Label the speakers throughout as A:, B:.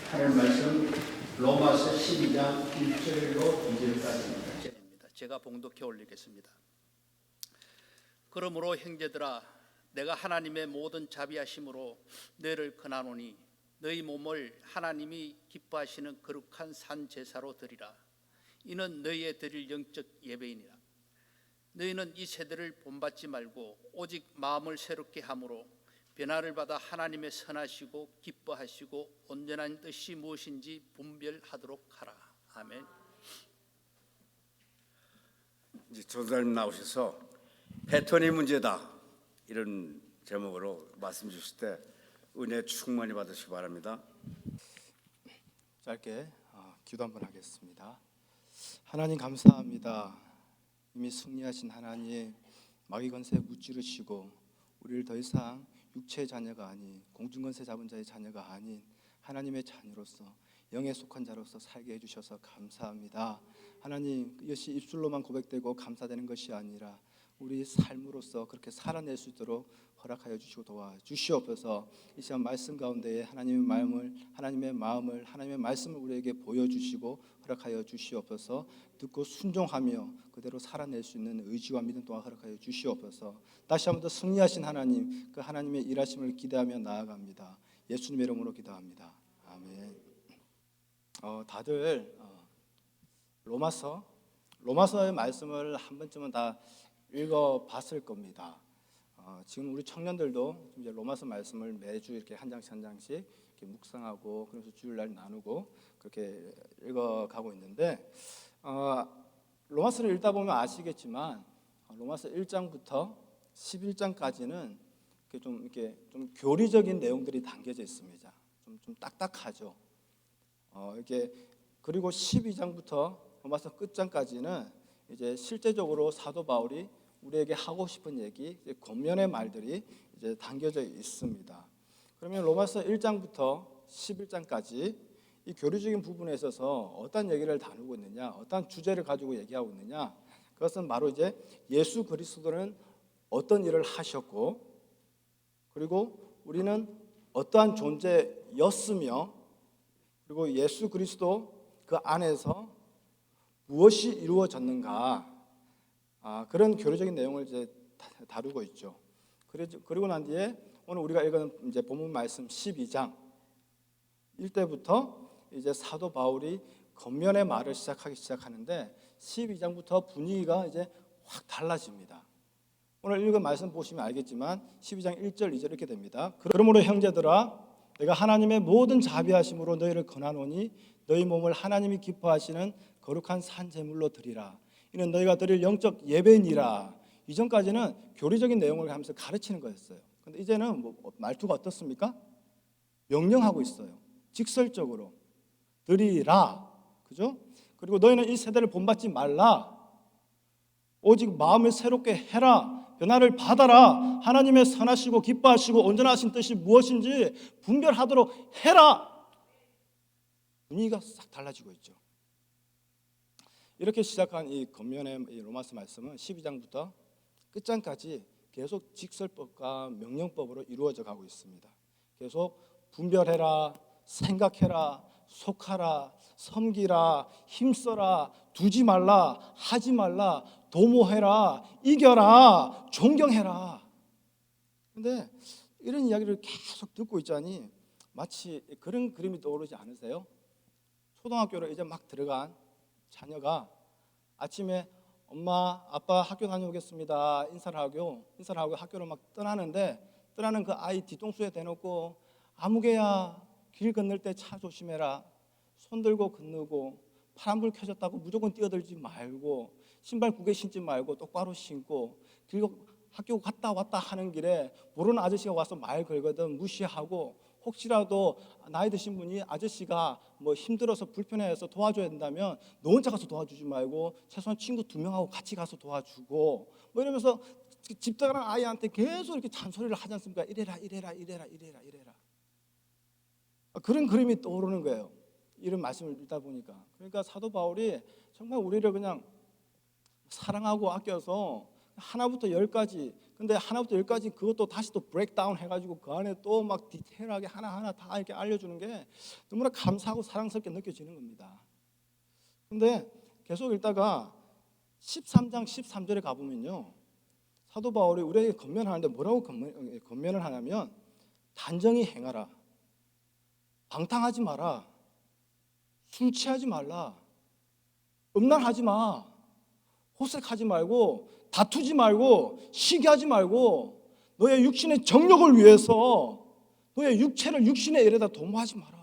A: 하나님 말씀 로마서 12장 1절로 2절까지입니다. 제가 봉독해 올리겠습니다. 그러므로 형제들아, 내가 하나님의 모든 자비하심으로 너희를 권하노니 너희 몸을 하나님이 기뻐하시는 거룩한 산 제사로 드리라. 이는 너희의 드릴 영적 예배이니라. 너희는 이 세대를 본받지 말고 오직 마음을 새롭게 함으로 변화를 받아 하나님의 선하시고 기뻐하시고 온전한 뜻이 무엇인지 분별하도록 하라. 아멘.
B: 이제 전도사님 나오셔서 패턴이 문제다 이런 제목으로 말씀 주실 때 은혜 충만히 받으시기 바랍니다.
C: 짧게 기도 한번 하겠습니다. 하나님 감사합니다. 이미 승리하신 하나님, 마귀 권세 무찌르시고 우리를 더 이상 육체의 자녀가 아닌 공중권세 잡은 자의 자녀가 아닌 하나님의 자녀로서 영에 속한 자로서 살게 해주셔서 감사합니다. 하나님, 이것이 입술로만 고백되고 감사되는 것이 아니라 우리 삶으로서 그렇게 살아낼 수 있도록 허락하여 주시고 도와주시옵소서. 이 시간 말씀 가운데에 하나님의 마음을 하나님의 말씀을 우리에게 보여주시고 허락하여 주시옵소서. 듣고 순종하며 그대로 살아낼 수 있는 의지와 믿음 또한 허락하여 주시옵소서. 다시 한번 더 승리하신 하나님, 그 하나님의 일하심을 기대하며 나아갑니다. 예수님의 이름으로 기도합니다. 아멘. 다들 로마서의 말씀을 한 번쯤은 다 읽어봤을 겁니다. 지금 우리 청년들도 이제 로마서 말씀을 매주 이렇게 한 장씩 이렇게 묵상하고 그래서 주일날 나누고 그렇게 읽어가고 있는데 로마서를 읽다 보면 아시겠지만 로마서 1장부터 11장까지는 이렇게 좀 교리적인 내용들이 담겨져 있습니다. 좀 딱딱하죠. 이렇게 그리고 12장부터 로마서 끝장까지는 이제 실제적으로 사도 바울이 우리에게 하고 싶은 얘기, 권면의 말들이 이제 담겨져 있습니다. 그러면 로마서 1장부터 11장까지 이 교리적인 부분에 있어서 어떤 얘기를 다루고 있느냐, 어떤 주제를 가지고 얘기하고 있느냐, 그것은 바로 이제 예수 그리스도는 어떤 일을 하셨고, 그리고 우리는 어떠한 존재였으며, 그리고 예수 그리스도 그 안에서 무엇이 이루어졌는가, 그런 교리적인 내용을 이제 다루고 있죠. 그리고 난 뒤에 오늘 우리가 읽은 이제 본문 말씀 12장 1절부터 이제 사도 바울이 권면의 말을 시작하는데 12장부터 분위기가 이제 확 달라집니다. 오늘 읽은 말씀 보시면 알겠지만 12장 1절 2절 이렇게 됩니다. 그러므로 형제들아, 내가 하나님의 모든 자비하심으로 너희를 권하노니 너희 몸을 하나님이 기뻐하시는 거룩한 산 제물로 드리라. 이는 너희가 드릴 영적 예배니라. 이전까지는 교리적인 내용을 하면서 가르치는 거였어요. 근데 이제는 말투가 어떻습니까? 명령하고 있어요. 직설적으로 드리라. 그죠? 그리고 너희는 이 세대를 본받지 말라. 오직 마음을 새롭게 해라. 변화를 받아라. 하나님의 선하시고 기뻐하시고 온전하신 뜻이 무엇인지 분별하도록 해라. 분위기가 싹 달라지고 있죠. 이렇게 시작한 이 권면의 이 로마서 말씀은 12장부터 끝장까지 계속 직설법과 명령법으로 이루어져 가고 있습니다. 계속 분별해라, 생각해라, 속하라, 섬기라, 힘써라, 두지 말라, 하지 말라, 도모해라, 이겨라, 존경해라. 그런데 이런 이야기를 계속 듣고 있자니 마치 그런 그림이 떠오르지 않으세요? 초등학교를 이제 막 들어간 자녀가 아침에 엄마, 아빠 학교 다녀오겠습니다. 인사를 하고 학교를 막 떠나는 그 아이 뒤통수에 대놓고 아무개야, 길 건널 때 차 조심해라. 손 들고 건너고 파란불 켜졌다고 무조건 뛰어들지 말고 신발 구개 신지 말고 똑바로 신고 학교 갔다 왔다 하는 길에 모르는 아저씨가 와서 말 걸거든 무시하고 혹시라도 나이 드신 분이 아저씨가 뭐 힘들어서 불편해서 도와줘야 된다면 너 혼자 가서 도와주지 말고 최소한 친구 2명하고 같이 가서 도와주고 뭐 이러면서 집 들어가는 아이한테 계속 이렇게 잔소리를 하지 않습니까? 이래라. 그런 그림이 떠오르는 거예요. 이런 말씀을 읽다 보니까. 그러니까 사도 바울이 정말 우리를 그냥 사랑하고 아껴서 하나부터 10까지 근데 하나부터 열까지 그것도 다시 또 브레이크다운 해가지고 그 안에 또 막 디테일하게 하나하나 다 이렇게 알려주는 게 너무나 감사하고 사랑스럽게 느껴지는 겁니다. 근데 계속 읽다가 13장 13절에 가보면요, 사도 바울이 우리에게 권면하는데 뭐라고 권면을 하냐면, 단정히 행하라, 방탕하지 마라, 술 취하지 말라, 음란하지 마, 호색하지 말고, 다투지 말고, 시기하지 말고, 너의 육신의 정욕을 위해서 너의 육체를 육신의 일에다 도모하지 마라.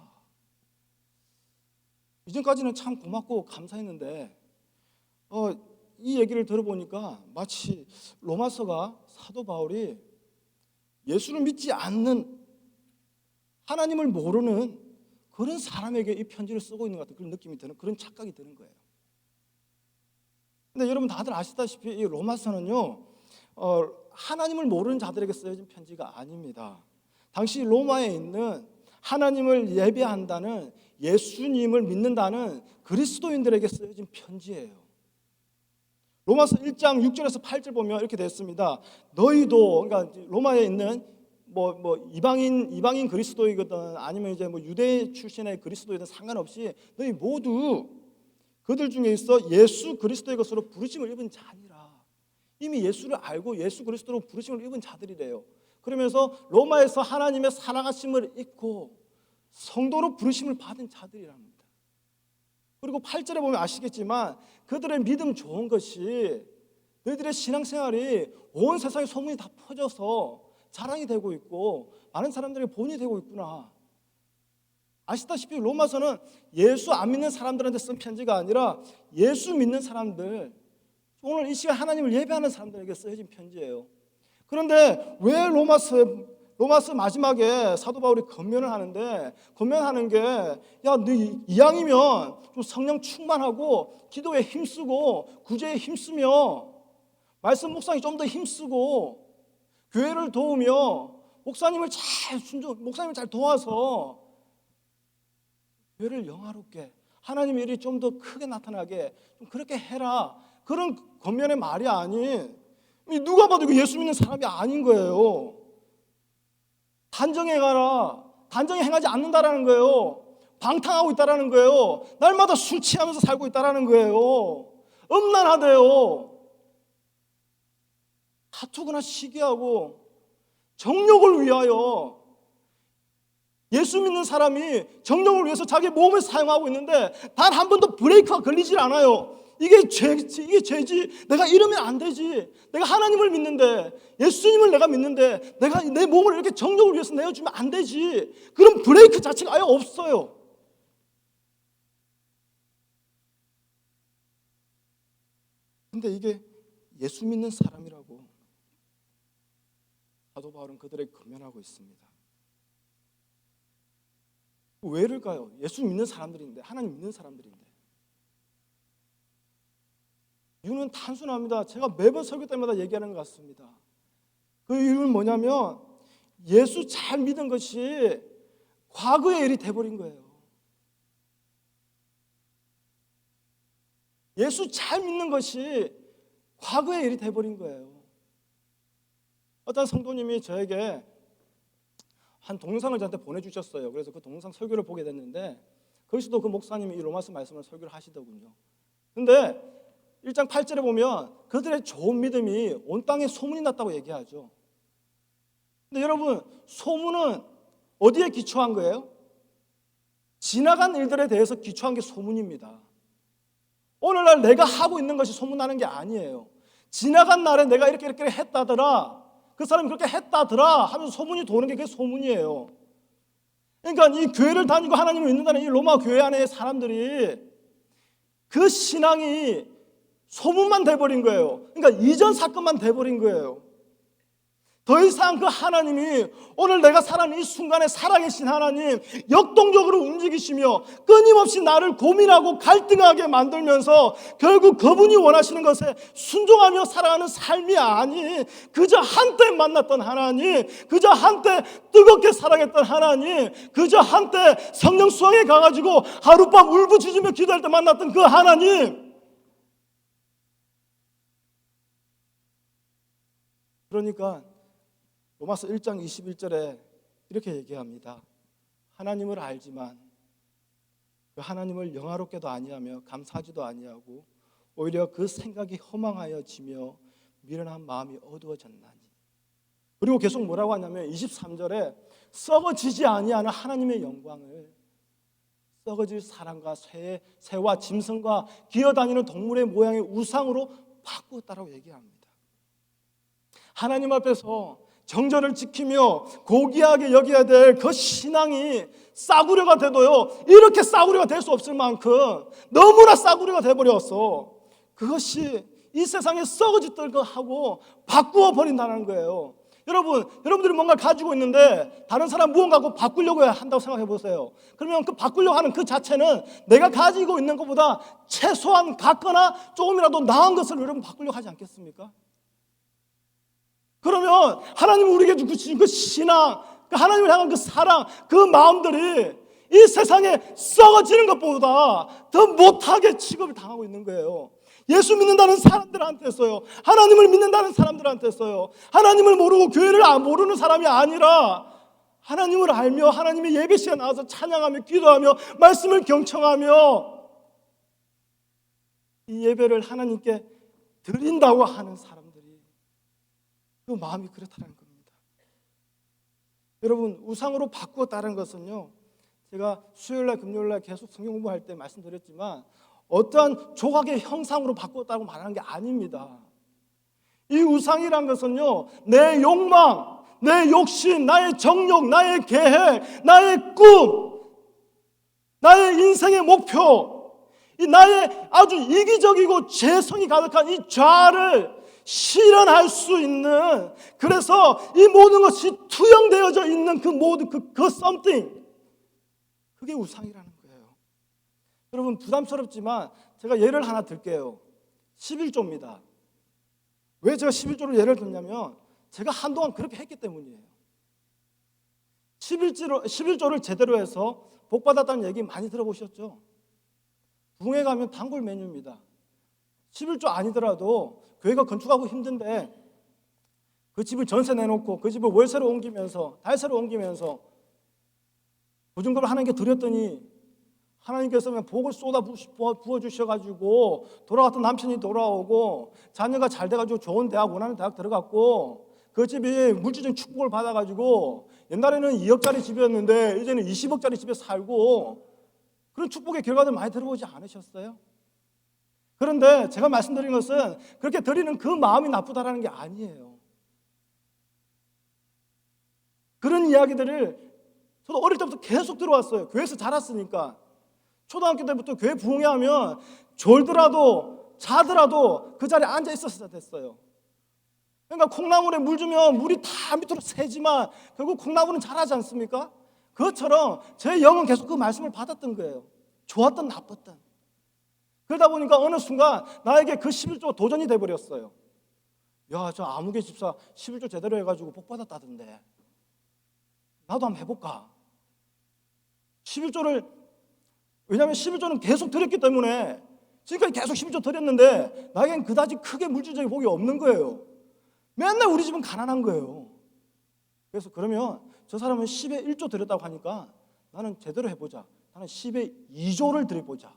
C: 이전까지는 참 고맙고 감사했는데 이 얘기를 들어보니까 마치 로마서가 사도 바울이 예수를 믿지 않는, 하나님을 모르는 그런 사람에게 이 편지를 쓰고 있는 것 같은 그런 느낌이 드는, 그런 착각이 드는 거예요. 근데 여러분 다들 아시다시피 이 로마서는요, 하나님을 모르는 자들에게 쓰여진 편지가 아닙니다. 당시 로마에 있는 하나님을 예배한다는, 예수님을 믿는다는 그리스도인들에게 쓰여진 편지예요. 로마서 1장 6절에서 8절 보면 이렇게 됐습니다. 너희도, 그러니까 로마에 있는 이방인 그리스도이거든, 아니면 이제 유대 출신의 그리스도이든 상관없이 너희 모두 그들 중에 있어 예수 그리스도의 것으로 부르심을 입은 자니라. 이미 예수를 알고 예수 그리스도로 부르심을 입은 자들이래요. 그러면서 로마에서 하나님의 사랑하심을 입고 성도로 부르심을 받은 자들이랍니다. 그리고 8절에 보면 아시겠지만 그들의 믿음 좋은 것이, 너희들의 신앙생활이 온 세상에 소문이 다 퍼져서 자랑이 되고 있고 많은 사람들이 본이 되고 있구나. 아시다시피 로마서는 예수 안 믿는 사람들한테 쓴 편지가 아니라 예수 믿는 사람들, 오늘 이 시간 하나님을 예배하는 사람들에게 쓰여진 편지예요. 그런데 왜 로마서 마지막에 사도 바울이 권면하는 게, 야, 너 이왕이면 좀 성령 충만하고 기도에 힘쓰고 구제에 힘쓰며 말씀 묵상에 좀 더 힘쓰고 교회를 도우며 목사님을 잘 도와서 교회를 영화롭게, 하나님의 일이 좀 더 크게 나타나게 좀 그렇게 해라. 그런 권면의 말이 아닌, 누가 봐도 예수 믿는 사람이 아닌 거예요. 단정해 가라. 단정히 행하지 않는다라는 거예요. 방탕하고 있다라는 거예요. 날마다 술 취하면서 살고 있다라는 거예요. 음란하대요. 다투거나 시기하고 정욕을 위하여, 예수 믿는 사람이 정욕을 위해서 자기 몸을 사용하고 있는데 단 한 번도 브레이크가 걸리질 않아요. 이게 죄지. 내가 이러면 안 되지. 내가 하나님을 믿는데, 예수님을 내가 믿는데 내가 내 몸을 이렇게 정욕을 위해서 내어주면 안 되지. 그런 브레이크 자체가 아예 없어요. 근데 이게 예수 믿는 사람이라고 사도 바울은 그들에게 권면하고 있습니다. 왜일까요? 예수 믿는 사람들인데, 하나님 믿는 사람들인데. 이유는 단순합니다. 제가 매번 설교 때마다 얘기하는 것 같습니다. 그 이유는 뭐냐면 예수 잘 믿은 것이 과거의 일이 돼버린 거예요. 예수 잘 믿는 것이 과거의 일이 돼버린 거예요. 어떤 성도님이 저에게 한 동영상을 저한테 보내주셨어요. 그래서 그 동영상 설교를 보게 됐는데 거기서도 그 목사님이 이 로마서 말씀을 설교를 하시더군요. 근데 1장 8절에 보면 그들의 좋은 믿음이 온 땅에 소문이 났다고 얘기하죠. 근데 여러분, 소문은 어디에 기초한 거예요? 지나간 일들에 대해서 기초한 게 소문입니다. 오늘날 내가 하고 있는 것이 소문나는 게 아니에요. 지나간 날에 내가 이렇게 했다더라, 그 사람이 그렇게 했다더라 하면서 소문이 도는 게 그게 소문이에요. 그러니까 이 교회를 다니고 하나님을 믿는다는 이 로마 교회 안에 사람들이 그 신앙이 소문만 돼버린 거예요. 그러니까 이전 사건만 돼버린 거예요. 더 이상 그 하나님이, 오늘 내가 살아가는 이 순간에 살아계신 하나님, 역동적으로 움직이시며 끊임없이 나를 고민하고 갈등하게 만들면서 결국 그분이 원하시는 것에 순종하며 살아가는 삶이 아닌, 그저 한때 만났던 하나님, 그저 한때 뜨겁게 사랑했던 하나님, 그저 한때 성령 수양에 가가지고 하룻밤 울부짖으며 기도할 때 만났던 그 하나님, 그러니까 로마서 1장 21절에 이렇게 얘기합니다. 하나님을 알지만 그 하나님을 영화롭게도 아니하며 감사하지도 아니하고 오히려 그 생각이 허망하여지며 미련한 마음이 어두워졌나니. 그리고 계속 뭐라고 하냐면 23절에 썩어지지 아니하는 하나님의 영광을 썩어질 사람과 새와 짐승과 기어다니는 동물의 모양의 우상으로 바꾸었다라고 얘기합니다. 하나님 앞에서 정절을 지키며 고귀하게 여겨야 될 그 신앙이 싸구려가 돼도요, 이렇게 싸구려가 될 수 없을 만큼 너무나 싸구려가 돼버렸어. 그것이 이 세상에 썩어질 거 하고 바꾸어 버린다는 거예요. 여러분들이 뭔가 가지고 있는데 다른 사람 무언가하고 바꾸려고 한다고 생각해 보세요. 그러면 그 바꾸려고 하는 그 자체는 내가 가지고 있는 것보다 최소한 같거나 조금이라도 나은 것을 여러분 바꾸려고 하지 않겠습니까? 그러면 하나님이 우리에게 주신 그 신앙, 그 하나님을 향한 그 사랑, 그 마음들이 이 세상에 썩어지는 것보다 더 못하게 취급을 당하고 있는 거예요. 예수 믿는다는 사람들한테서요, 하나님을 믿는다는 사람들한테서요, 하나님을 모르고 교회를 모르는 사람이 아니라 하나님을 알며 하나님의 예배 시간에 나와서 찬양하며 기도하며 말씀을 경청하며 이 예배를 하나님께 드린다고 하는 사람들이 그 마음이 그렇다는 겁니다. 여러분, 우상으로 바꾸었다는 것은요, 제가 수요일날 금요일날 계속 성경 공부할 때 말씀드렸지만 어떠한 조각의 형상으로 바꾸었다고 말하는 게 아닙니다. 이 우상이란 것은요, 내 욕망, 내 욕심, 나의 정욕, 나의 계획, 나의 꿈, 나의 인생의 목표, 이 나의 아주 이기적이고 죄성이 가득한 이 자아를 실현할 수 있는, 그래서 이 모든 것이 투영되어져 있는 그 모든 그 something, 그게 우상이라는 거예요. 여러분, 부담스럽지만 제가 예를 하나 들게요. 11조입니다. 왜 제가 11조를 예를 들냐면 제가 한동안 그렇게 했기 때문이에요. 11조를 제대로 해서 복받았다는 얘기 많이 들어보셨죠? 부흥회 가면 단골 메뉴입니다. 11조 아니더라도 교회가 건축하고 힘든데 그 집을 전세 내놓고 그 집을 월세로 옮기면서 달세로 옮기면서 보증금을 하나님께 드렸더니 하나님께서 복을 쏟아 부어주셔가지고 돌아갔던 남편이 돌아오고 자녀가 잘 돼가지고 좋은 대학, 원하는 대학 들어갔고 그 집이 물질적인 축복을 받아가지고 옛날에는 2억짜리 집이었는데 이제는 20억짜리 집에 살고 그런 축복의 결과들 많이 들어보지 않으셨어요? 그런데 제가 말씀드린 것은 그렇게 드리는 그 마음이 나쁘다라는 게 아니에요. 그런 이야기들을 저도 어릴 때부터 계속 들어왔어요. 교회에서 자랐으니까. 초등학교 때부터 교회 부흥회 하면 졸더라도 자더라도 그 자리에 앉아 있었어야 됐어요. 그러니까 콩나물에 물 주면 물이 다 밑으로 새지만 결국 콩나물은 자라지 않습니까? 그것처럼 제 영은 계속 그 말씀을 받았던 거예요. 좋았든 나빴든. 그러다 보니까 어느 순간 나에게 그 11조 도전이 돼버렸어요. 야, 저 아무개 집사 11조 제대로 해가지고 복 받았다던데 나도 한번 해볼까? 11조를, 왜냐하면 11조는 계속 드렸기 때문에 지금까지 계속 11조 드렸는데 나에겐 그다지 크게 물질적인 복이 없는 거예요. 맨날 우리 집은 가난한 거예요. 그래서 그러면 저 사람은 10에 1조 드렸다고 하니까 나는 제대로 해보자. 나는 10에 2조를 드려보자.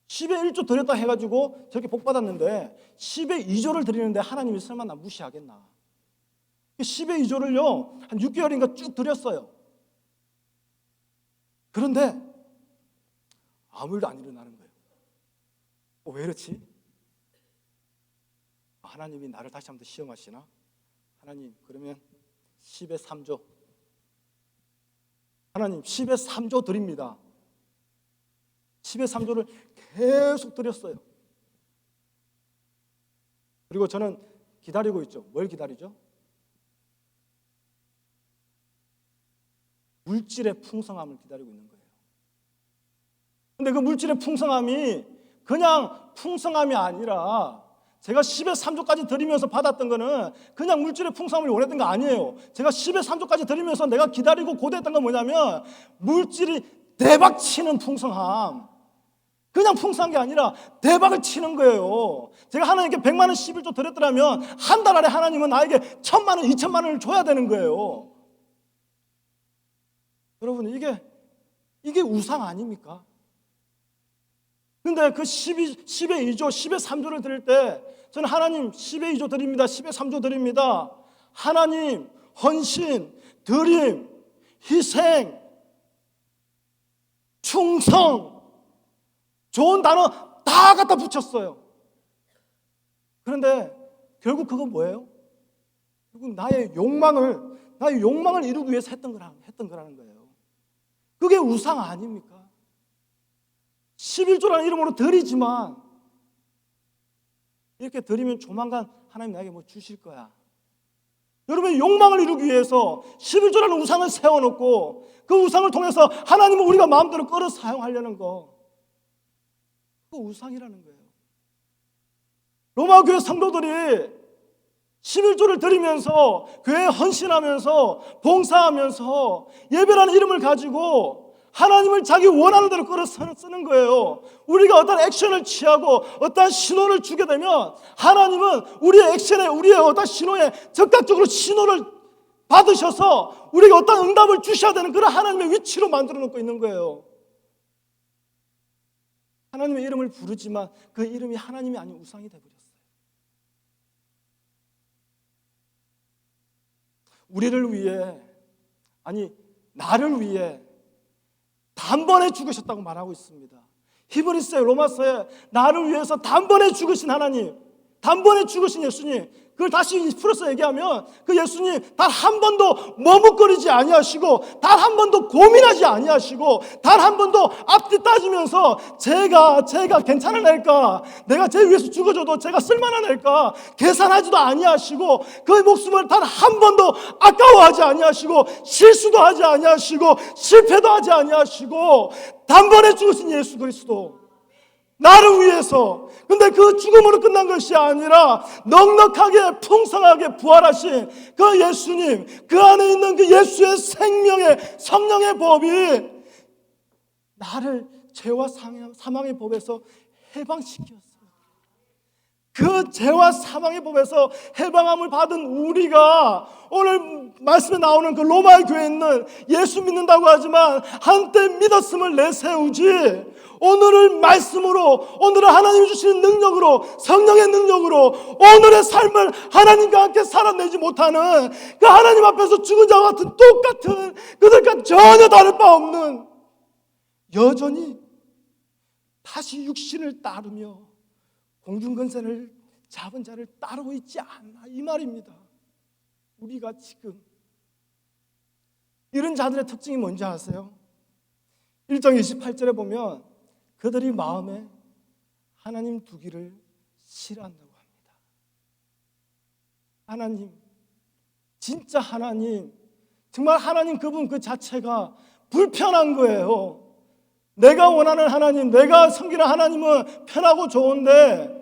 C: 10에 1조 드렸다 해가지고 저렇게 복 받았는데 10에 2조를 드리는데 하나님이 설마 나 무시하겠나? 10에 2조를요 한 6개월인가 쭉 드렸어요. 그런데 아무 일도 안 일어나는 거예요. 왜 이렇지? 하나님이 나를 다시 한번 시험하시나? 하나님, 그러면 10에 3조. 하나님, 10에 3조 드립니다. 10에 3조를 계속 드렸어요. 그리고 저는 기다리고 있죠. 뭘 기다리죠? 물질의 풍성함을 기다리고 있는 거예요. 근데 그 물질의 풍성함이 그냥 풍성함이 아니라 제가 10에 3조까지 드리면서 받았던 거는 그냥 물질의 풍성함을 원했던 거 아니에요. 제가 10에 3조까지 드리면서 내가 기다리고 고대했던 건 뭐냐면 물질이 대박치는 풍성함, 그냥 풍성한 게 아니라 대박을 치는 거예요. 제가 하나님께 100만 원 11조 드렸더라면 한 달 안에 하나님은 나에게 1000만 원, 2000만 원을 줘야 되는 거예요. 여러분, 이게 우상 아닙니까? 근데 그 10의 2조, 10의 3조를 드릴 때 저는 하나님 10의 2조 드립니다. 10의 3조 드립니다. 하나님, 헌신, 드림, 희생, 충성, 좋은 단어 다 갖다 붙였어요. 그런데 결국 그건 뭐예요? 결국 나의 욕망을 이루기 위해서 했던 거라는 거예요. 그게 우상 아닙니까? 11조라는 이름으로 드리지만 이렇게 드리면 조만간 하나님 나에게 뭐 주실 거야. 여러분의 욕망을 이루기 위해서 11조라는 우상을 세워놓고 그 우상을 통해서 하나님을 우리가 마음대로 끌어 사용하려는 거, 그거 우상이라는 거예요. 로마 교회 성도들이 11조를 드리면서 교회에 헌신하면서 봉사하면서 예배라는 이름을 가지고 하나님을 자기 원하는 대로 끌어 쓰는 거예요. 우리가 어떤 액션을 취하고 어떤 신호를 주게 되면 하나님은 우리의 액션에, 우리의 어떤 신호에 적극적으로 신호를 받으셔서 우리가 어떤 응답을 주셔야 되는 그런 하나님의 위치로 만들어 놓고 있는 거예요. 하나님의 이름을 부르지만 그 이름이 하나님이 아닌 우상이 되어버렸어요. 우리를 위해, 아니 나를 위해 단번에 죽으셨다고 말하고 있습니다. 히브리서에, 로마서에 나를 위해서 단번에 죽으신 하나님, 단번에 죽으신 예수님, 그걸 다시 풀어서 얘기하면 그 예수님 단 한 번도 머뭇거리지 아니하시고 단 한 번도 고민하지 아니하시고 단 한 번도 앞뒤 따지면서 제가 괜찮을까, 내가 제 위해서 죽어줘도 제가 쓸만할까 계산하지도 아니하시고 그 목숨을 단 한 번도 아까워하지 아니하시고 실수도 하지 아니하시고 실패도 하지 아니하시고 단번에 죽으신 예수 그리스도, 나를 위해서. 근데 그 죽음으로 끝난 것이 아니라 넉넉하게 풍성하게 부활하신 그 예수님, 그 안에 있는 그 예수의 생명의 성령의 법이 나를 죄와 사망의 법에서 해방시켰어요. 그 죄와 사망의 법에서 해방함을 받은 우리가 오늘 말씀에 나오는 그 로마의 교회에 있는 예수 믿는다고 하지만 한때 믿었음을 내세우지, 오늘을 말씀으로, 오늘을 하나님이 주시는 능력으로, 성령의 능력으로 오늘의 삶을 하나님과 함께 살아내지 못하는 그 하나님 앞에서 죽은 자와 같은 똑같은, 그들과 전혀 다를 바 없는, 여전히 다시 육신을 따르며 공중근세를 잡은 자를 따르고 있지 않나, 이 말입니다. 우리가 지금 이런 자들의 특징이 뭔지 아세요? 1장 28절에 보면 그들이 마음에 하나님 두기를 싫어한다고 합니다. 하나님, 진짜 하나님, 정말 하나님 그분 그 자체가 불편한 거예요. 내가 원하는 하나님, 내가 섬기는 하나님은 편하고 좋은데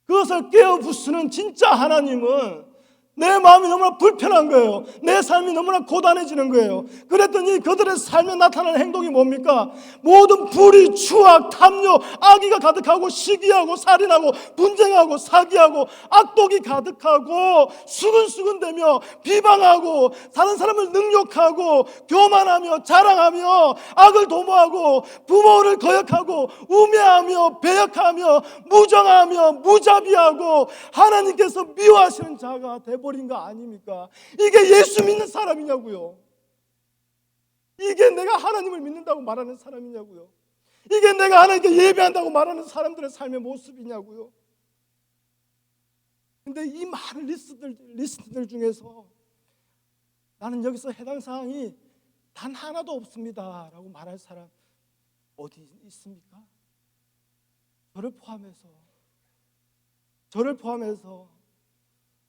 C: 그것을 깨어부수는 진짜 하나님은 내 마음이 너무나 불편한 거예요. 내 삶이 너무나 고단해지는 거예요. 그랬더니 그들의 삶에 나타나는 행동이 뭡니까? 모든 불의, 추악, 탐욕, 악의가 가득하고 시기하고 살인하고 분쟁하고 사기하고 악독이 가득하고 수근수근대며 비방하고 다른 사람을 능욕하고 교만하며 자랑하며 악을 도모하고 부모를 거역하고 우매하며 배역하며 무정하며 무자비하고 하나님께서 미워하시는 자가 되버린 거 아닙니까? 이게 예수 믿는 사람이냐고요? 이게 내가 하나님을 믿는다고 말하는 사람이냐고요? 이게 내가 하나님께 예배한다고 말하는 사람들의 삶의 모습이냐고요? 근데 이 많은 리스트들 중에서 나는 여기서 해당 사항이 단 하나도 없습니다 라고 말할 사람 어디 있습니까? 저를 포함해서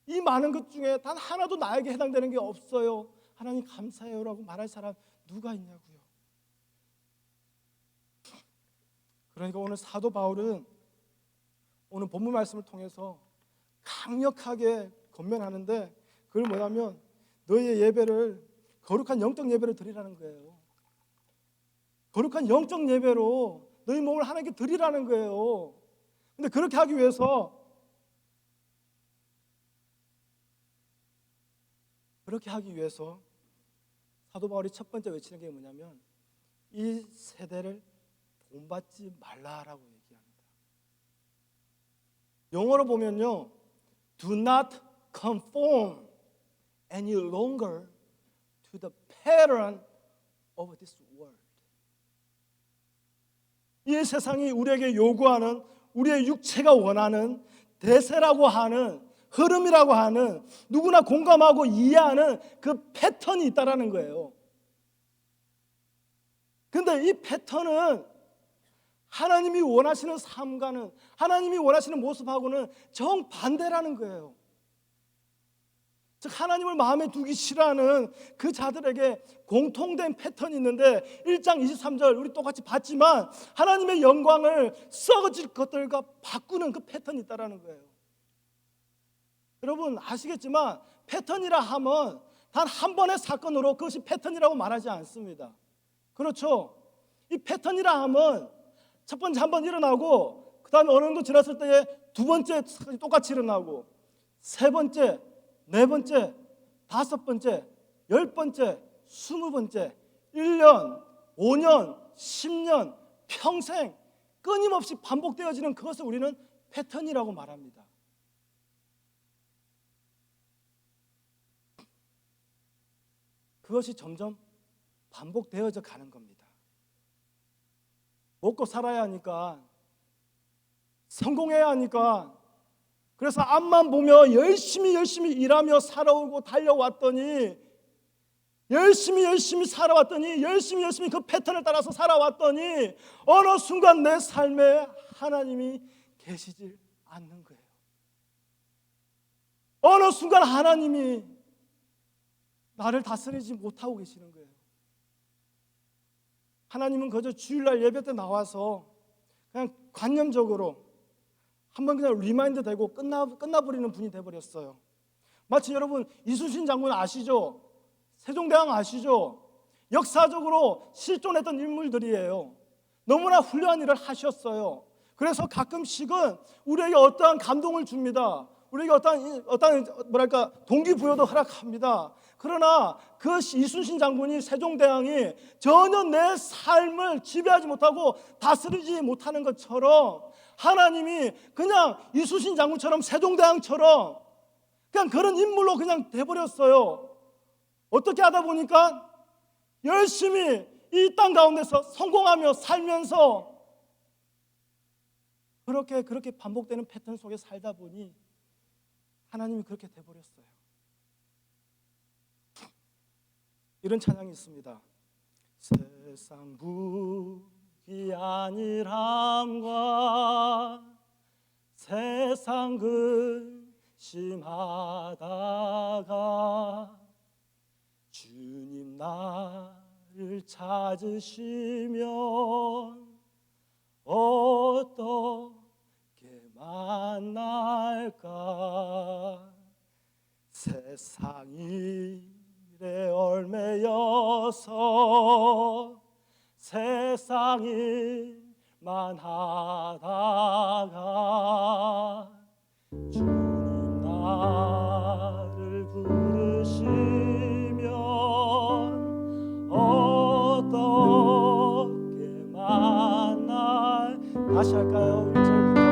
C: 이 많은 것 중에 단 하나도 나에게 해당되는 게 없어요, 하나님 감사해요 라고 말할 사람 누가 있냐고요? 그러니까 오늘 사도 바울은 오늘 본문 말씀을 통해서 강력하게 권면하는데, 그걸 뭐냐면 너희의 예배를 거룩한 영적 예배를 드리라는 거예요. 거룩한 영적 예배로
D: 너희 몸을 하나님께 드리라는 거예요. 근데 그렇게 하기 위해서 사도 바울이 첫 번째 외치는 게 뭐냐면 이 세대를 본받지 말라라고 얘기합니다. 영어로 보면요, do not conform any longer to the pattern of this world. 이 세상이 우리에게 요구하는, 우리의 육체가 원하는 대세라고 하는, 흐름이라고 하는, 누구나 공감하고 이해하는 그 패턴이 있다라는 거예요. 근데 이 패턴은 하나님이 원하시는 삶과는, 하나님이 원하시는 모습하고는 정반대라는 거예요. 즉 하나님을 마음에 두기 싫어하는 그 자들에게 공통된 패턴이 있는데 1장 23절 우리 똑같이 봤지만 하나님의 영광을 썩어질 것들과 바꾸는 그 패턴이 있다라는 거예요. 여러분 아시겠지만 패턴이라 하면 단 한 번의 사건으로 그것이 패턴이라고 말하지 않습니다. 그렇죠? 이 패턴이라 하면 첫 번째 한 번 일어나고 그 다음에 어느 정도 지났을 때에 두 번째 똑같이 일어나고 세 번째, 네 번째, 다섯 번째, 열 번째, 20번째, 1년, 5년, 10년, 평생 끊임없이 반복되어지는 그것을 우리는 패턴이라고 말합니다. 그것이 점점 반복되어져 가는 겁니다. 먹고 살아야 하니까, 성공해야 하니까, 그래서 앞만 보며 열심히 일하며 살아오고 달려왔더니, 열심히 살아왔더니, 열심히 그 패턴을 따라서 살아왔더니 어느 순간 내 삶에 하나님이 계시질 않는 거예요. 어느 순간 하나님이 나를 다스리지 못하고 계시는 거예요. 하나님은 그저 주일날 예배 때 나와서 그냥 관념적으로 한번 그냥 리마인드 되고 끝나버리는 분이 돼버렸어요. 마치 여러분 이순신 장군 아시죠? 세종대왕 아시죠? 역사적으로 실존했던 인물들이에요. 너무나 훌륭한 일을 하셨어요. 그래서 가끔씩은 우리에게 어떠한 감동을 줍니다. 우리에게 어떠한 뭐랄까 동기부여도 허락합니다. 그러나 그 이순신 장군이, 세종대왕이 전혀 내 삶을 지배하지 못하고 다스리지 못하는 것처럼 하나님이 그냥 이순신 장군처럼, 세종대왕처럼 그냥 그런 인물로 그냥 돼버렸어요. 어떻게 하다 보니까 열심히 이 땅 가운데서 성공하며 살면서 그렇게 반복되는 패턴 속에 살다 보니 하나님이 그렇게 돼버렸어요. 이런 찬양이 있습니다. 세상 북이 아니람과 세상 근심하다가 주님 나를 찾으시면 어떻게 만날까. 세상 일에 얽매여서 세상 일만 하다가 주님 나를 부르시면 어떻게 만날. 다시 할까요? 1절부터.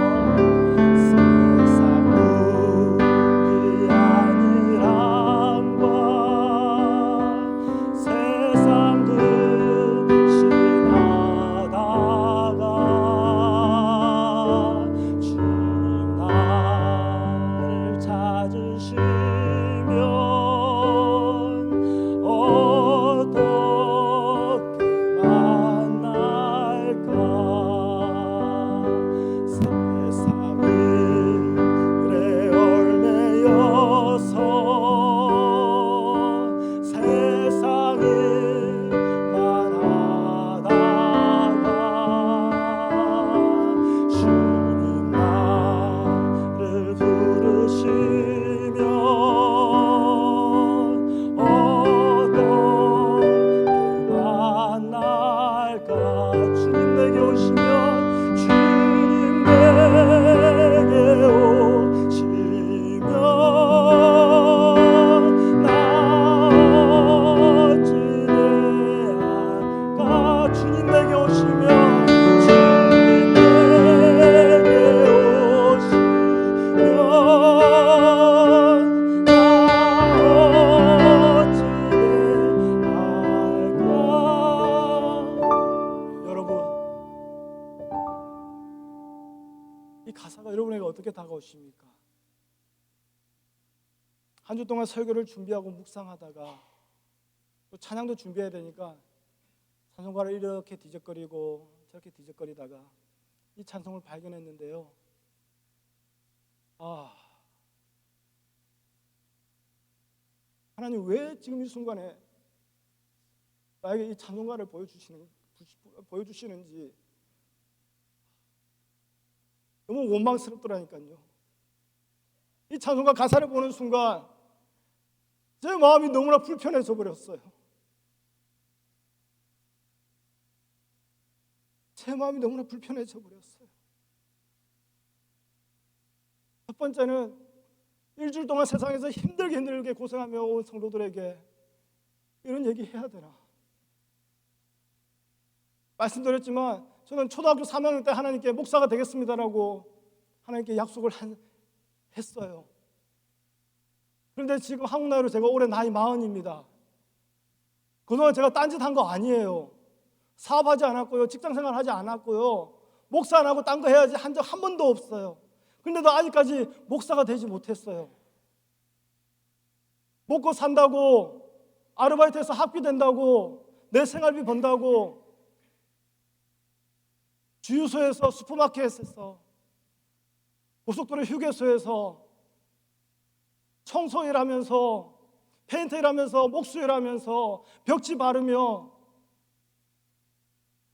D: 주님 내게 오시면 가사가 여러분에게 어떻게 다가오십니까? 한 주 동안 설교를 준비하고 묵상하다가 또 찬양도 준비해야 되니까 찬송가를 이렇게 뒤적거리고 저렇게 뒤적거리다가 이 찬송을 발견했는데요. 하나님 왜 지금 이 순간에 나에게 이 찬송가를 보여주시는지 너무 원망스럽더라니까요. 이 찬송가 가사를 보는 순간 제 마음이 너무나 불편해져 버렸어요. 제 마음이 너무나 불편해져 버렸어요. 첫 번째는 일주일 동안 세상에서 힘들게 고생하며 온 성도들에게 이런 얘기 해야 되나? 말씀드렸지만 저는 초등학교 3학년 때 하나님께 목사가 되겠습니다라고 하나님께 약속을 했어요. 그런데 지금 한국 나이로 제가 올해 나이 40입니다. 그동안 제가 딴짓한 거 아니에요. 사업하지 않았고요. 직장생활 하지 않았고요. 목사 안 하고 딴 거 해야지 한 적 한 번도 없어요. 그런데도 아직까지 목사가 되지 못했어요. 먹고 산다고, 아르바이트해서 학비 된다고, 내 생활비 번다고, 주유소에서, 슈퍼마켓에서, 고속도로 휴게소에서 청소 일하면서, 페인트 일하면서, 목수 일하면서, 벽지 바르며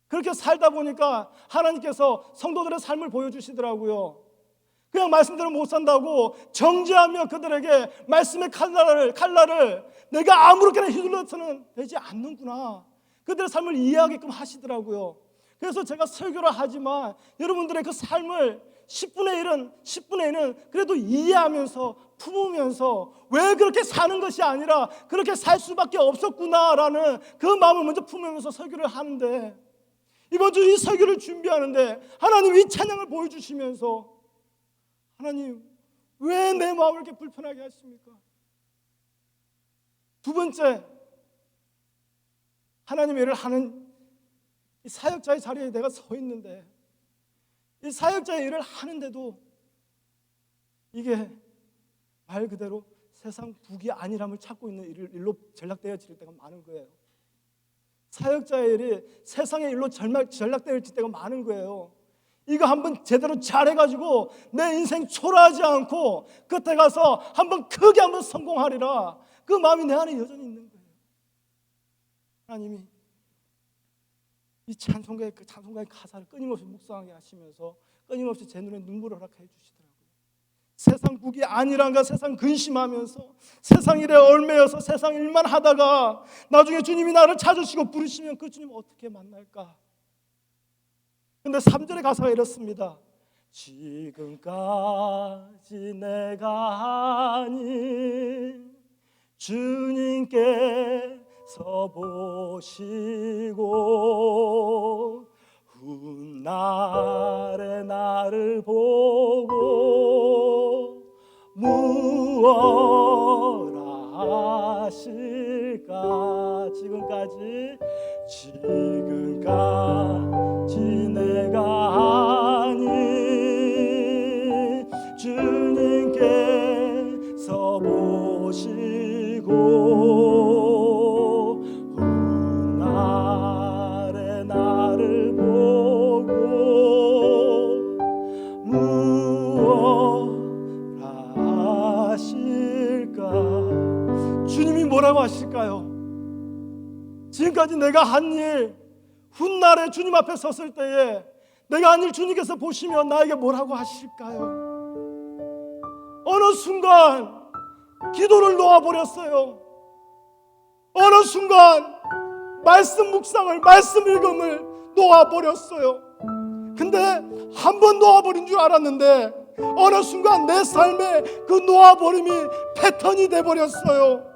D: 그렇게 살다 보니까 하나님께서 성도들의 삶을 보여주시더라고요. 그냥 말씀대로 못 산다고 정죄하며 그들에게 말씀의 칼날을 내가 아무렇게나 휘둘러서는 되지 않는구나, 그들의 삶을 이해하게끔 하시더라고요. 그래서 제가 설교를 하지만 여러분들의 그 삶을 10분의 1은 그래도 이해하면서 품으면서 왜 그렇게 사는 것이 아니라 그렇게 살 수밖에 없었구나라는 그 마음을 먼저 품으면서 설교를 하는데, 이번 주 이 설교를 준비하는데 하나님 이 찬양을 보여주시면서 하나님 왜 내 마음을 이렇게 불편하게 하십니까? 두 번째, 하나님의 일을 하는 이 사역자의 자리에 내가 서 있는데 이 사역자의 일을 하는데도 이게 말 그대로 세상 북이 아니람을 찾고 있는 일로 전락되어질 때가 많은 거예요. 사역자의 일이 세상의 일로 전락되어질 때가 많은 거예요. 이거 한번 제대로 잘해가지고 내 인생 초라하지 않고 끝에 가서 한번 크게 한번 성공하리라, 그 마음이 내 안에 여전히 있는 거예요. 하나님이 이 찬송가의 가사를 끊임없이 묵상하게 하시면서 끊임없이 제 눈에 눈물을 허락해 주시더라고요. 세상 북이 아니란가 세상 근심하면서 세상 일에 얽매여서 세상 일만 하다가 나중에 주님이 나를 찾으시고 부르시면 그 주님 어떻게 만날까? 근데 3절의 가사가 이렇습니다. 지금까지 내가 아닌 주님께서 보시고 훗날에 나를 보고 무엇 하실까? 지금까지 내가 아닌 주님께서 보시고 훗날에 나를 보고 무엇 하실까? 주님이 뭐라고 하실까요? 지금까지 내가 한 일, 훗날에 주님 앞에 섰을 때에 내가 한 일 주님께서 보시면 나에게 뭐라고 하실까요? 어느 순간 기도를 놓아버렸어요. 어느 순간 말씀 묵상을, 말씀 읽음을 놓아버렸어요. 근데 한 번 놓아버린 줄 알았는데 어느 순간 내 삶에 그 놓아버림이 패턴이 돼버렸어요.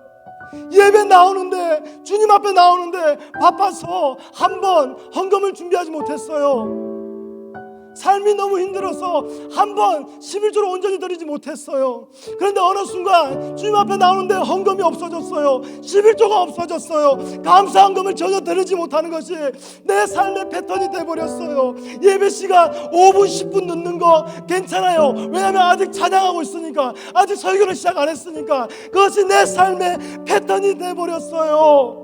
D: 예배 나오는데, 주님 앞에 나오는데 바빠서 한 번 헌금을 준비하지 못했어요. 삶이 너무 힘들어서 한 번 11조를 온전히 드리지 못했어요. 그런데 어느 순간 주님 앞에 나오는데 헌금이 없어졌어요. 11조가 없어졌어요. 감사헌금을 전혀 드리지 못하는 것이 내 삶의 패턴이 돼버렸어요. 예배 시간 5분 10분 늦는 거 괜찮아요. 왜냐하면 아직 찬양하고 있으니까, 아직 설교를 시작 안 했으니까. 그것이 내 삶의 패턴이 돼버렸어요.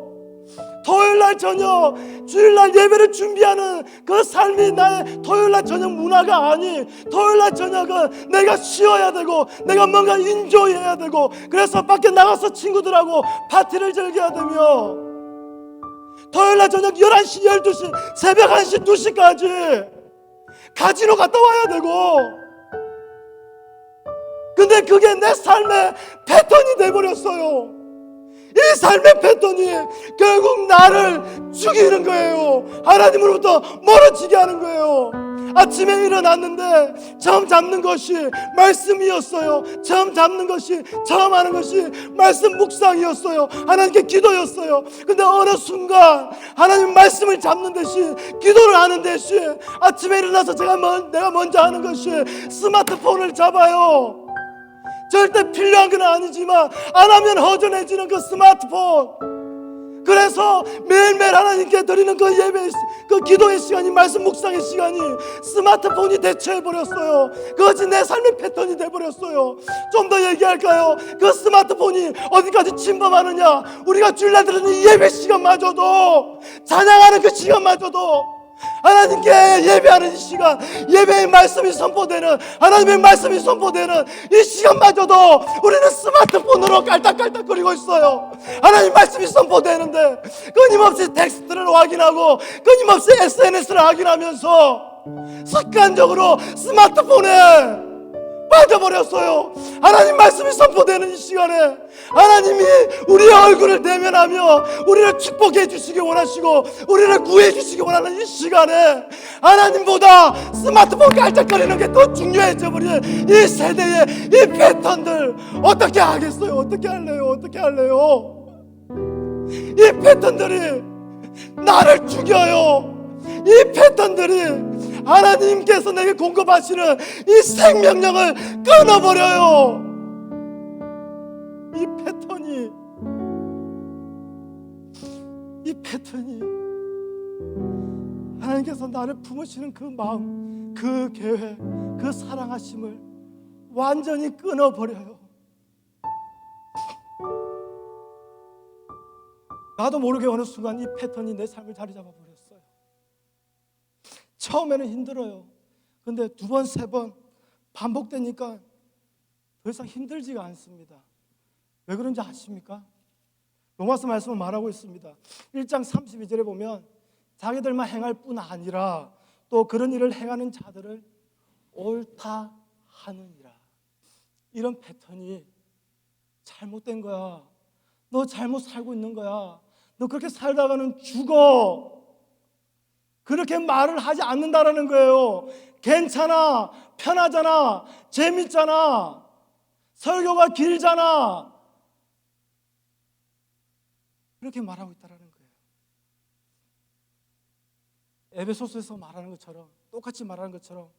D: 토요일날 저녁, 주일날 예배를 준비하는 그 삶이 나의 토요일날 저녁 문화가 아닌, 토요일날 저녁은 내가 쉬어야 되고 내가 뭔가 인조해야 되고, 그래서 밖에 나가서 친구들하고 파티를 즐겨야 되며, 토요일날 저녁 11시, 12시, 새벽 1시, 2시까지 가지로 갔다 와야 되고, 근데 그게 내 삶의 패턴이 돼버렸어요. 이 삶의 패턴이 결국 나를 죽이는 거예요. 하나님으로부터 멀어지게 하는 거예요. 아침에 일어났는데 처음 잡는 것이 말씀이었어요. 처음 잡는 것이, 처음 하는 것이 말씀 묵상이었어요. 하나님께 기도였어요. 근데 어느 순간 하나님 말씀을 잡는 대신, 기도를 하는 대신, 아침에 일어나서 내가 먼저 하는 것이 스마트폰을 잡아요. 절대 필요한 건 아니지만 안 하면 허전해지는 그 스마트폰. 그래서 매일매일 하나님께 드리는 그 예배, 그 기도의 시간이, 말씀 묵상의 시간이 스마트폰이 대체해버렸어요. 그것이 내 삶의 패턴이 돼버렸어요. 좀 더 얘기할까요? 그 스마트폰이 어디까지 침범하느냐, 우리가 주일날 드리는 이 예배 시간마저도, 찬양하는 그 시간마저도, 하나님께 예배하는 이 시간, 예배의 말씀이 선포되는, 하나님의 말씀이 선포되는 이 시간마저도 우리는 스마트폰으로 깔딱깔딱거리고 있어요. 하나님 말씀이 선포되는데 끊임없이 텍스트를 확인하고 끊임없이 SNS를 확인하면서 습관적으로 스마트폰에 빠져버렸어요. 하나님 말씀이 선포되는 이 시간에 하나님이 우리의 얼굴을 대면하며 우리를 축복해 주시기 원하시고 우리를 구해 주시기 원하는 이 시간에 하나님보다 스마트폰 깔짝거리는 게 더 중요해져 버린 이 세대의 이 패턴들 어떻게 하겠어요? 어떻게 할래요? 어떻게 할래요? 이 패턴들이 나를 죽여요. 이 패턴들이 하나님께서 내게 공급하시는 이 생명력을 끊어버려요. 이 패턴이 하나님께서 나를 품으시는 그 마음, 그 계획, 그 사랑하심을 완전히 끊어버려요. 나도 모르게 어느 순간 이 패턴이 내 삶을 자리 잡아버렸어요. 처음에는 힘들어요. 근데 두 번, 세 번 반복되니까 더 이상 힘들지가 않습니다. 왜 그런지 아십니까? 로마서 말씀을 말하고 있습니다. 1장 32절에 보면 자기들만 행할 뿐 아니라 또 그런 일을 행하는 자들을 옳다 하느니라. 이런 패턴이 잘못된 거야. 너 잘못 살고 있는 거야. 너 그렇게 살다가는 죽어. 그렇게 말을 하지 않는다라는 거예요. 괜찮아, 편하잖아, 재밌잖아, 설교가 길잖아, 그렇게 말하고 있다라는 거예요. 에베소서에서 말하는 것처럼, 똑같이 말하는 것처럼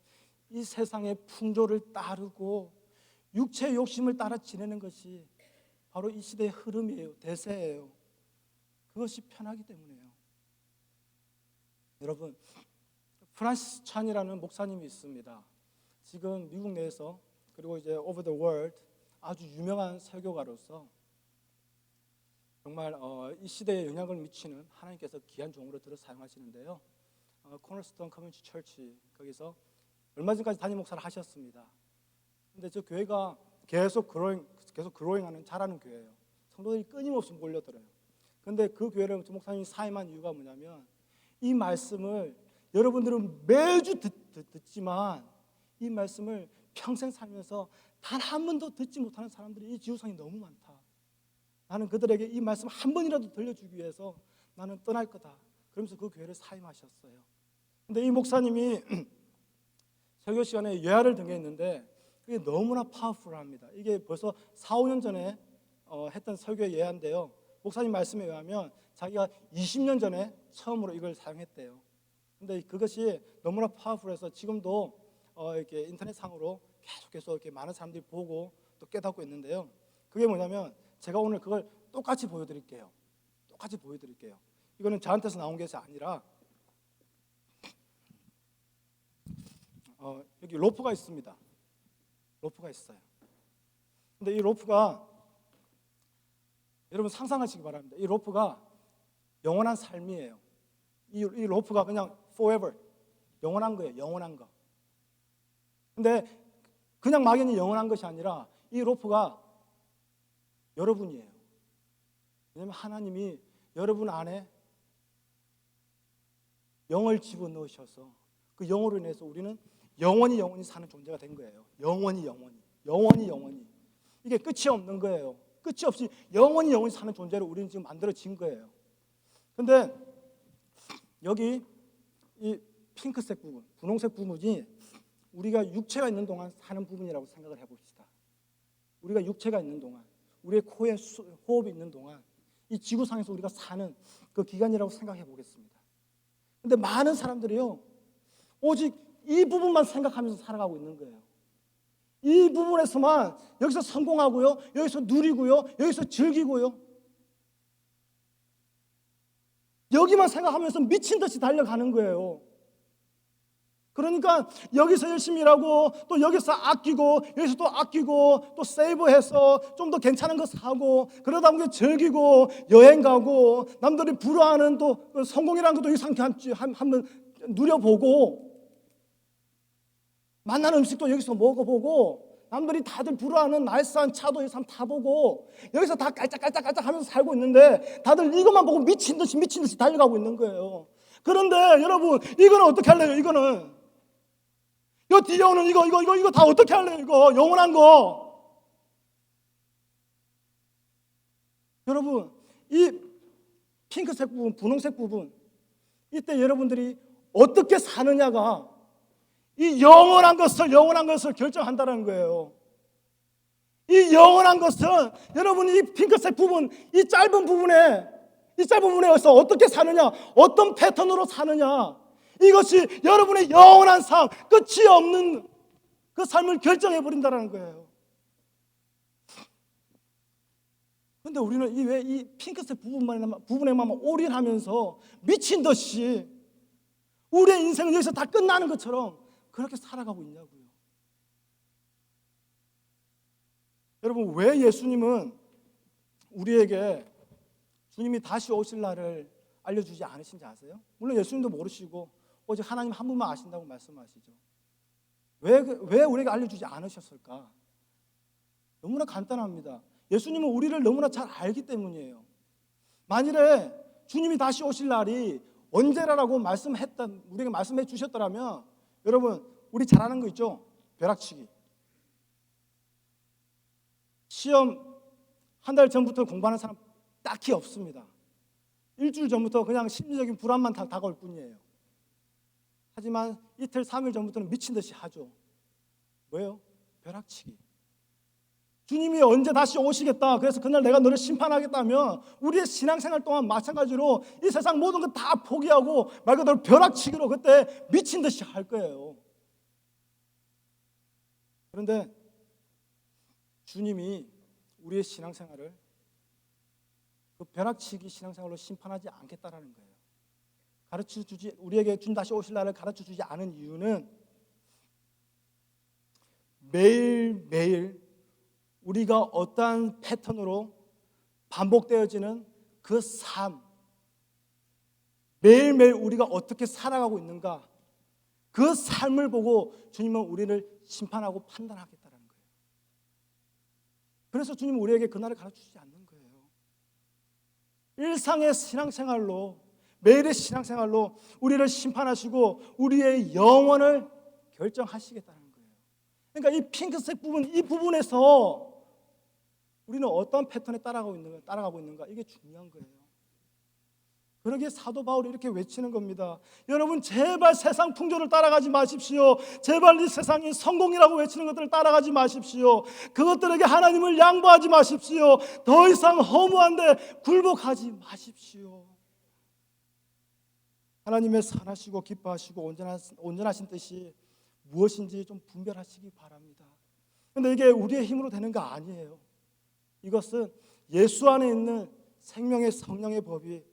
D: 이 세상의 풍조를 따르고 육체의 욕심을 따라 지내는 것이 바로 이 시대의 흐름이에요. 대세예요. 그것이 편하기 때문이에요. 여러분, 프란시스 찬이라는 목사님이 있습니다. 지금 미국 내에서 그리고 이제 over the world 아주 유명한 설교가로서 정말 이 시대에 영향을 미치는 하나님께서 귀한 종으로 들어 사용하시는데요. 코너스톤 커뮤니티 처치 거기서 얼마 전까지 담임 목사를 하셨습니다. 근데 저 교회가 계속 그로잉하는 자라는 교회예요. 성도들이 끊임없이 몰려들어요. 근데 그 교회를 저 목사님이 사임한 이유가 뭐냐면 이 말씀을 여러분들은 매주 듣지만 이 말씀을 평생 살면서 단 한 번도 듣지 못하는 사람들이 이 지구상에 너무 많다. 나는 그들에게 이 말씀 한 번이라도 들려주기 위해서 나는 떠날 거다. 그러면서 그 교회를 사임하셨어요. 근데 이 목사님이 설교 시간에 예화를 등했는데 그게 너무나 파워풀합니다. 이게 벌써 4, 5년 전에 했던 설교의 예화인데요. 목사님 말씀에 의하면 자기가 20년 전에 처음으로 이걸 사용했대요. 근데 그것이 너무나 파워풀해서 지금도 이렇게 인터넷상으로 계속해서 이렇게 많은 사람들이 보고 또 깨닫고 있는데요. 그게 뭐냐면 제가 오늘 그걸 똑같이 보여드릴게요. 똑같이 보여드릴게요. 이거는 저한테서 나온 것이 아니라 여기 로프가 있습니다. 로프가 있어요. 근데 이 로프가 여러분 상상하시기 바랍니다. 이 로프가 영원한 삶이에요. 이 로프가 그냥 forever 영원한 거예요. 영원한 거. 근데 그냥 막연히 영원한 것이 아니라 이 로프가 여러분이에요. 왜냐하면 하나님이 여러분 안에 영을 집어넣으셔서 그 영으로 인해서 우리는 영원히 사는 존재가 된 거예요. 영원히 이게 끝이 없는 거예요. 끝이 없이 영원히 사는 존재로 우리는 지금 만들어진 거예요. 근데 여기 이 핑크색 부분, 분홍색 부분이 우리가 육체가 있는 동안 사는 부분이라고 생각을 해봅시다. 우리가 육체가 있는 동안, 우리의 코에 호흡이 있는 동안 이 지구상에서 우리가 사는 그 기간이라고 생각해 보겠습니다. 근데 많은 사람들이요, 오직 이 부분만 생각하면서 살아가고 있는 거예요. 이 부분에서만 여기서 성공하고요, 여기서 누리고요, 여기서 즐기고요, 여기만 생각하면서 미친 듯이 달려가는 거예요. 그러니까 여기서 열심히 일하고 또 여기서 아끼고 여기서 또 아끼고 또 세이브해서 좀 더 괜찮은 거 사고 그러다 보면 즐기고 여행 가고 남들이 부러워하는 또 성공이라는 것도 이상하게 한번 누려보고 맛난 음식도 여기서 먹어보고 남들이 다들 부러워하는 나이스한 차도 여기서 한번 타보고 여기서 다 깔짝깔짝 하면서 살고 있는데 다들 이것만 보고 미친 듯이 달려가고 있는 거예요. 그런데 여러분, 이거는 어떻게 할래요? 이거는 이 뒤에 오는 이거 다 어떻게 할래요? 이거 영원한 거. 여러분, 이 핑크색 부분, 분홍색 부분, 이때 여러분들이 어떻게 사느냐가 이 영원한 것을 결정한다는 거예요. 이 영원한 것은 여러분이 이 핑크색 부분, 이 짧은 부분에서 어떻게 사느냐, 어떤 패턴으로 사느냐, 이것이 여러분의 영원한 삶, 끝이 없는 그 삶을 결정해버린다는 거예요. 그런데 우리는 왜 이 핑크색 부분에만 올인하면서 미친 듯이 우리의 인생은 여기서 다 끝나는 것처럼 그렇게 살아가고 있냐고요. 여러분, 왜 예수님은 우리에게 주님이 다시 오실 날을 알려주지 않으신지 아세요? 물론 예수님도 모르시고 오직 하나님 한 분만 아신다고 말씀하시죠. 왜 우리에게 알려주지 않으셨을까? 너무나 간단합니다. 예수님은 우리를 너무나 잘 알기 때문이에요. 만일에 주님이 다시 오실 날이 언제라고 우리에게 말씀해 주셨더라면, 여러분, 우리 잘 아는 거 있죠? 벼락치기. 시험 한 달 전부터 공부하는 사람 딱히 없습니다. 일주일 전부터 그냥 심리적인 불안만 다가올 뿐이에요. 하지만 이틀, 3일 전부터는 미친 듯이 하죠. 뭐예요? 벼락치기. 주님이 언제 다시 오시겠다, 그래서 그날 내가 너를 심판하겠다면 우리의 신앙생활 동안 마찬가지로 이 세상 모든 것 다 포기하고 말 그대로 벼락치기로 그때 미친 듯이 할 거예요. 그런데 주님이 우리의 신앙생활을 그 벼락치기 신앙생활로 심판하지 않겠다라는 거예요. 우리에게 주님 다시 오실 날을 가르쳐주지 않은 이유는 매일매일 우리가 어떠한 패턴으로 반복되어지는 그 삶, 매일매일 우리가 어떻게 살아가고 있는가, 그 삶을 보고 주님은 우리를 심판하고 판단하겠다는 거예요. 그래서 주님은 우리에게 그날을 가르쳐주지 않는 거예요. 일상의 신앙생활로, 매일의 신앙생활로 우리를 심판하시고 우리의 영혼을 결정하시겠다는 거예요. 그러니까 이 핑크색 부분, 이 부분에서 우리는 어떤 패턴에 따라가고 있는가, 이게 중요한 거예요. 그러기에 사도 바울이 이렇게 외치는 겁니다. 여러분, 제발 세상 풍조를 따라가지 마십시오. 제발 이 세상이 성공이라고 외치는 것들을 따라가지 마십시오. 그것들에게 하나님을 양보하지 마십시오. 더 이상 허무한데 굴복하지 마십시오. 하나님의 선하시고 기뻐하시고 온전하신 뜻이 무엇인지 좀 분별하시기 바랍니다. 그런데 이게 우리의 힘으로 되는 거 아니에요. 이것은 예수 안에 있는 생명의 성령의 법이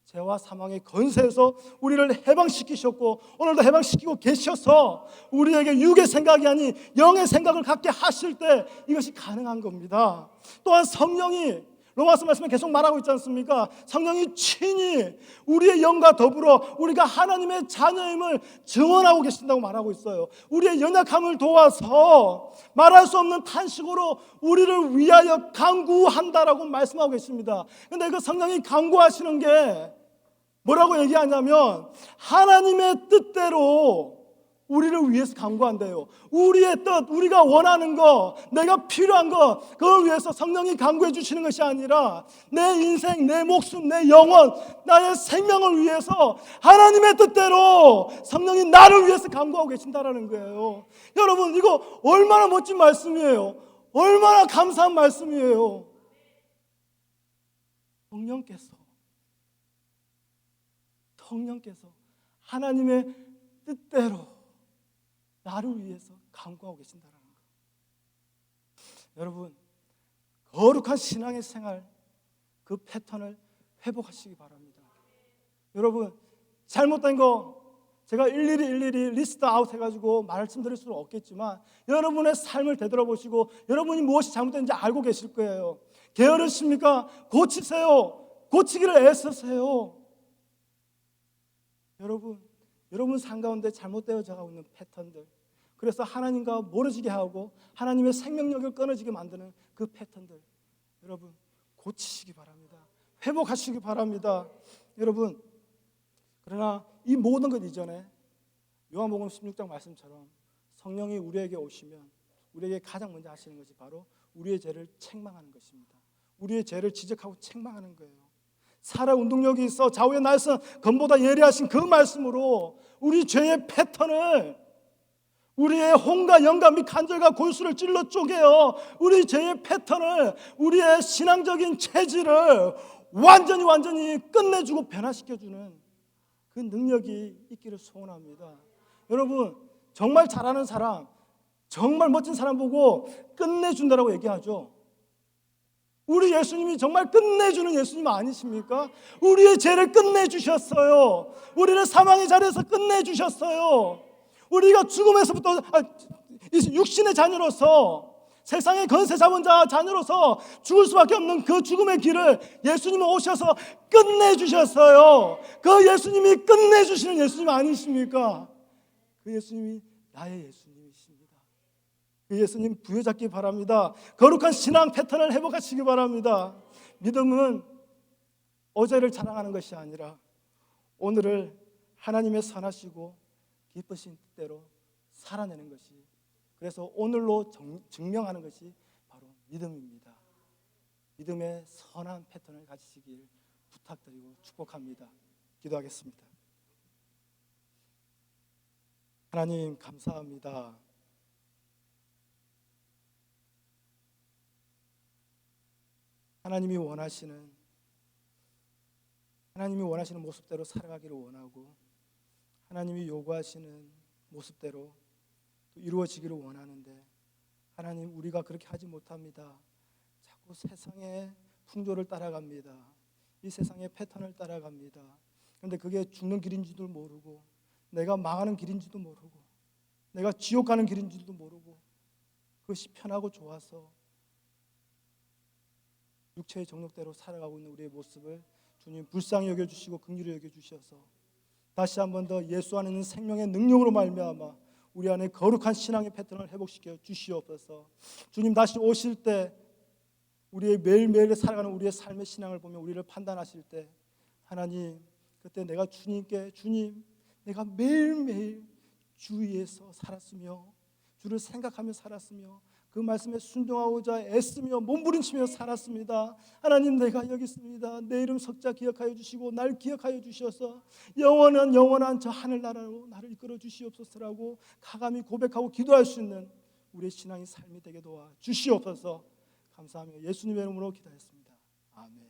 D: 죄와 사망의 건세에서 우리를 해방시키셨고 오늘도 해방시키고 계셔서 우리에게 육의 생각이 아닌 영의 생각을 갖게 하실 때 이것이 가능한 겁니다. 또한 성령이 로마서 말씀에 계속 말하고 있지 않습니까? 성령이 친히 우리의 영과 더불어 우리가 하나님의 자녀임을 증언하고 계신다고 말하고 있어요. 우리의 연약함을 도와서 말할 수 없는 탄식으로 우리를 위하여 간구한다라고 말씀하고 계십니다. 그런데 그 성령이 간구하시는 게 뭐라고 얘기하냐면 하나님의 뜻대로 우리를 위해서 간구한대요. 우리의 뜻, 우리가 원하는 거, 내가 필요한 거, 그걸 위해서 성령이 간구해 주시는 것이 아니라 내 인생, 내 목숨, 내 영혼, 나의 생명을 위해서 하나님의 뜻대로 성령이 나를 위해서 간구하고 계신다라는 거예요. 여러분, 이거 얼마나 멋진 말씀이에요. 얼마나 감사한 말씀이에요. 성령께서 하나님의 뜻대로 나를 위해서 간구하고 계신다는 거. 여러분, 거룩한 신앙의 생활 그 패턴을 회복하시기 바랍니다. 여러분, 잘못된 거 제가 일일이 리스트 아웃 해가지고 말씀드릴 수는 없겠지만 여러분의 삶을 되돌아보시고 여러분이 무엇이 잘못된지 알고 계실 거예요. 게으르십니까? 고치세요. 고치기를 애쓰세요. 여러분 삶 가운데 잘못되어져 가고 있는 패턴들, 그래서 하나님과 멀어지게 하고 하나님의 생명력을 끊어지게 만드는 그 패턴들, 여러분 고치시기 바랍니다. 회복하시기 바랍니다. 여러분, 그러나 이 모든 것 이전에 요한복음 16장 말씀처럼 성령이 우리에게 오시면 우리에게 가장 먼저 하시는 것이 바로 우리의 죄를 책망하는 것입니다. 우리의 죄를 지적하고 책망하는 거예요. 살아 운동력이 있어 좌우의 날선 검보다 예리하신 그 말씀으로 우리 죄의 패턴을, 우리의 혼과 영과 및 간절과 골수를 찔러 쪼개어 우리 죄의 패턴을, 우리의 신앙적인 체질을 완전히 끝내주고 변화시켜주는 그 능력이 있기를 소원합니다. 여러분, 정말 잘하는 사람, 정말 멋진 사람 보고 끝내준다라고 얘기하죠. 우리 예수님이 정말 끝내주는 예수님 아니십니까? 우리의 죄를 끝내주셨어요. 우리를 사망의 자리에서 끝내주셨어요. 우리가 죽음에서부터 육신의 자녀로서, 세상의 건세 잡은 자 자녀로서 죽을 수밖에 없는 그 죽음의 길을 예수님은 오셔서 끝내주셨어요. 그 예수님이 끝내주시는 예수님 아니십니까? 그 예수님이 나의 예수님이십니다. 그 예수님 부여잡기 바랍니다. 거룩한 신앙 패턴을 회복하시기 바랍니다. 믿음은 어제를 자랑하는 것이 아니라 오늘을 하나님의 선하시고 기쁘신 뜻대로 살아내는 것이, 그래서 오늘로 증명하는 것이 바로 믿음입니다. 믿음의 선한 패턴을 가지시길 부탁드리고 축복합니다. 기도하겠습니다. 하나님 감사합니다. 하나님이 원하시는 모습대로 살아가기를 원하고 하나님이 요구하시는 모습대로 또 이루어지기를 원하는데 하나님, 우리가 그렇게 하지 못합니다. 자꾸 세상의 풍조를 따라갑니다. 이 세상의 패턴을 따라갑니다. 그런데 그게 죽는 길인지도 모르고 내가 망하는 길인지도 모르고 내가 지옥 가는 길인지도 모르고 그것이 편하고 좋아서 육체의 정욕대로 살아가고 있는 우리의 모습을 주님 불쌍히 여겨주시고 긍휼히 여겨주셔서 다시 한 번 더 예수 안에 있는 생명의 능력으로 말미암아 우리 안에 거룩한 신앙의 패턴을 회복시켜 주시옵소서. 주님 다시 오실 때 우리의 매일매일 살아가는 우리의 삶의 신앙을 보며 우리를 판단하실 때 하나님, 그때 내가 주님께, 주님 내가 매일매일 주 위에서 살았으며 주를 생각하며 살았으며 그 말씀에 순종하고자 애쓰며 몸부림치며 살았습니다. 하나님, 내가 여기 있습니다. 내 이름 석자 기억하여 주시고 날 기억하여 주셔서 영원한 저 하늘나라로 나를 이끌어 주시옵소서라고 가감히 고백하고 기도할 수 있는 우리의 신앙의 삶이 되게 도와 주시옵소서. 감사하며 예수님의 이름으로 기도했습니다. 아멘.